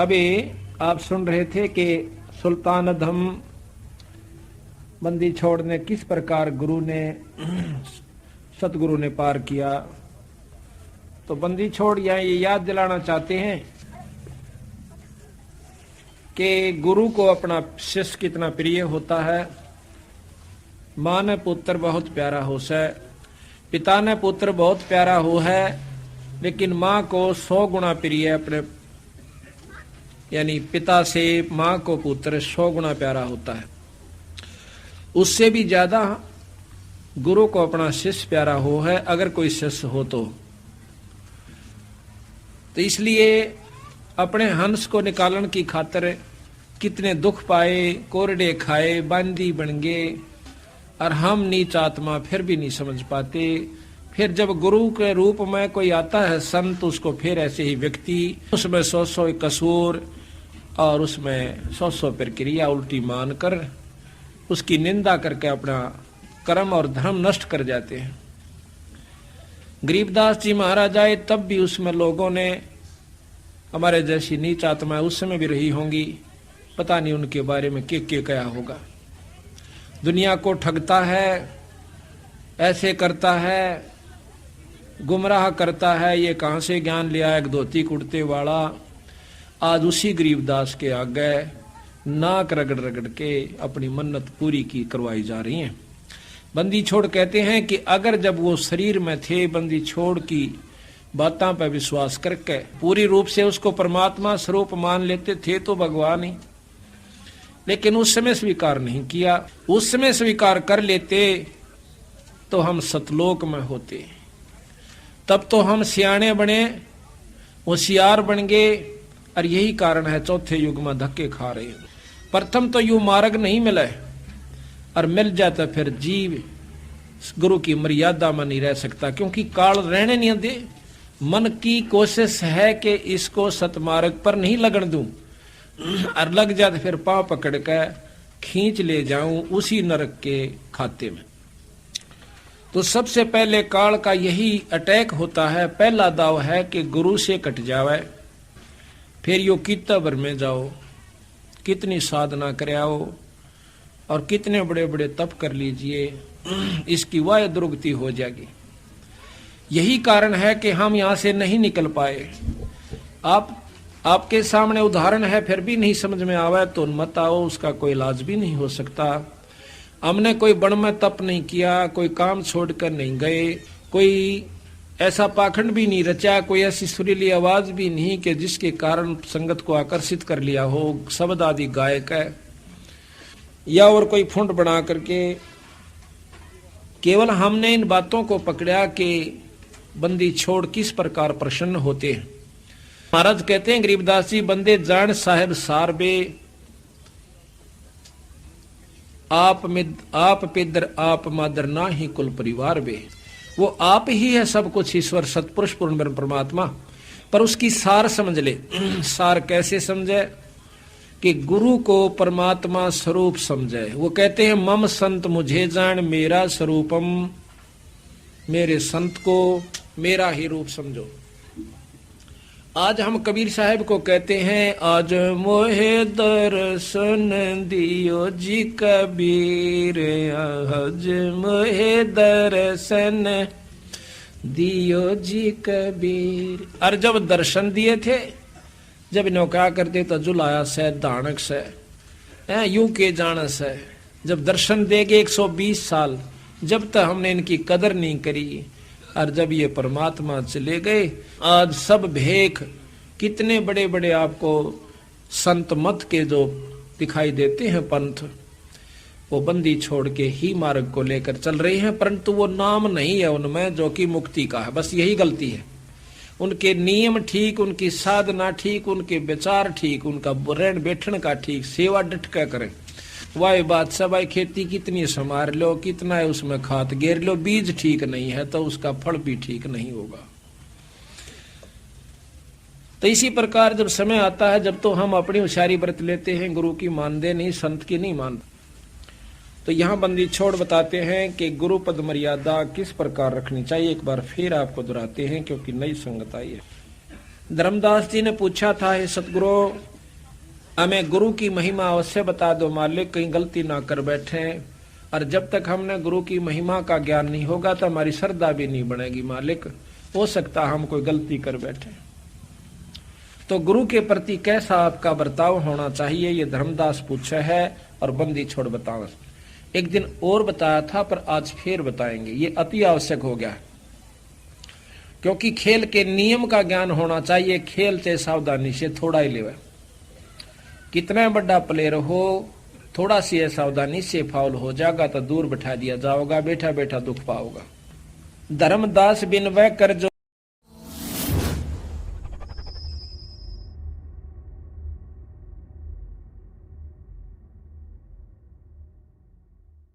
अभी आप सुन रहे थे कि सुल्तान अधम बंदी छोड़ ने किस प्रकार सतगुरु ने पार किया। तो बंदी छोड़ यहाँ ये याद दिलाना चाहते हैं कि गुरु को अपना शिष्य कितना प्रिय होता है। माँ ने पुत्र बहुत प्यारा हो है, पिता ने पुत्र बहुत प्यारा हो है, लेकिन माँ को 100 गुना प्रिय है अपने, यानी पिता से माँ को पुत्र 100 गुना प्यारा होता है। उससे भी ज्यादा गुरु को अपना शिष्य प्यारा हो है, अगर कोई शिष्य हो तो इसलिए अपने हंस को निकालने की खातिर कितने दुख पाए, कोरडे खाए, बांदी बन गए, और हम नीच आत्मा फिर भी नहीं समझ पाते। फिर जब गुरु के रूप में कोई आता है संत, उसको फिर ऐसे ही व्यक्ति उसमें 100 कसूर और उसमें 100 प्रक्रिया उल्टी मानकर उसकी निंदा करके अपना कर्म और धर्म नष्ट कर जाते हैं। गरीबदास जी महाराज आए तब भी उसमें लोगों ने हमारे जैसी नीच आत्माएं उस समय भी रही होंगी, पता नहीं उनके बारे में क्या क्या होगा। दुनिया को ठगता है, ऐसे करता है, गुमराह करता है, ये कहां से ज्ञान लिया एक धोती कुर्ते वाला। आज उसी गरीबदास के आगे नाक रगड़ रगड़ के अपनी मन्नत पूरी की करवाई जा रही है। बंदी छोड़ कहते हैं कि अगर जब वो शरीर में थे, बंदी छोड़ की बातों पर विश्वास करके पूरी रूप से उसको परमात्मा स्वरूप मान लेते थे तो भगवान ही, लेकिन उस समय स्वीकार नहीं किया। उस समय स्वीकार कर लेते तो हम सतलोक में होते, तब तो हम सियाने बने, होशियार बन गए। और यही कारण है चौथे युग में धक्के खा रहे हैं। प्रथम तो यू मार्ग नहीं मिला, और मिल जाता फिर जीव गुरु की मर्यादा में नहीं रह सकता, क्योंकि काल रहने नहीं दे। मन की कोशिश है कि इसको सतमार्ग पर नहीं लगन दूं, और लग जाते फिर पांव पकड़ के खींच ले जाऊं उसी नरक के खाते में। तो सबसे पहले काल का यही अटैक होता है। पहला दाव है कि गुरु से कट जावे, फिर यो कितना भर में जाओ, कितनी साधना कर आओ और कितने बड़े बड़े तप कर लीजिए, इसकी वाय दुर्गति हो जाएगी। यही कारण है कि हम यहां से नहीं निकल पाए। आपके सामने उदाहरण है, फिर भी नहीं समझ में आवे तो मत आओ, उसका कोई इलाज भी नहीं हो सकता। हमने कोई बड़ में तप नहीं किया, कोई काम छोड़कर नहीं गए, कोई ऐसा पाखंड भी नहीं रचा, कोई ऐसी सुरीली आवाज भी नहीं कि जिसके कारण संगत को आकर्षित कर लिया हो, शब्द आदि गायक है, या और कोई फुंड बना करके। केवल हमने इन बातों को पकड़ा कि बंदी छोड़ किस प्रकार प्रसन्न होते हैं। महाराज कहते हैं गरीबदास जी, बंदे जान साहेब सारबे, आप पिदर आप मादर ना ही कुल परिवार बे। वो आप ही है सब कुछ, ईश्वर सतपुरुष पूर्ण ब्रह्म परमात्मा, पर उसकी सार समझ ले। सार कैसे समझे कि गुरु को परमात्मा स्वरूप समझे। वो कहते हैं मम संत मुझे जान मेरा स्वरूपम, मेरे संत को मेरा ही रूप समझो। आज हम कबीर साहब को कहते हैं, आज मोहे दर्शन दियो जी कबीर, आज मोहे दर्शन दियो जी कबीर। और जब दर्शन दिए थे, जब इन्हों क्या करते तो जुलाया से दानक से यूं के जान से, जब दर्शन देगे 120 साल, जब तक हमने इनकी कदर नहीं करी, और जब ये परमात्मा चले गए, आज सब भेख कितने बड़े बड़े आपको संत मत के जो दिखाई देते हैं पंथ, वो बंदी छोड़ के ही मार्ग को लेकर चल रहे हैं, परंतु वो नाम नहीं है उनमें जो कि मुक्ति का है। बस यही गलती है। उनके नियम ठीक, उनकी साधना ठीक, उनके विचार ठीक, उनका रहन बैठन का ठीक, सेवा डटका करें। वाह बात सब, भाई खेती कितनी संभार लो, कितना है उसमें खाद गेर लो, बीज ठीक नहीं है तो उसका फल भी ठीक नहीं होगा। तो इसी प्रकार जब समय आता है, जब तो हम अपनी होशियारी बरत लेते हैं, गुरु की मानते नहीं, संत की नहीं मानते। तो यहाँ बंदी छोड़ बताते हैं कि गुरु पद मर्यादा किस प्रकार रखनी चाहिए। एक बार फिर आपको दोहराते हैं क्योंकि नई संगत आई है। धर्मदास जी ने पूछा था, हे सतगुरु हमें गुरु की महिमा अवश्य बता दो मालिक, कहीं गलती ना कर बैठे। और जब तक हमने गुरु की महिमा का ज्ञान नहीं होगा तो हमारी श्रद्धा भी नहीं बनेगी मालिक, हो सकता हम कोई गलती कर बैठे। तो गुरु के प्रति कैसा आपका बर्ताव होना चाहिए, ये धर्मदास पूछे है और बंदी छोड़ बताओ। एक दिन और बताया था पर आज फिर बताएंगे, ये अति आवश्यक हो गया, क्योंकि खेल के नियम का ज्ञान होना चाहिए। खेल से सावधानी से थोड़ा ही लेवे, कितना बड़ा प्लेयर हो, थोड़ा सी सावधानी से फाउल हो जाएगा तो दूर बैठा दिया जाओगा, बैठा बैठा दुख पाओगा। धर्मदास बिन वह कर जो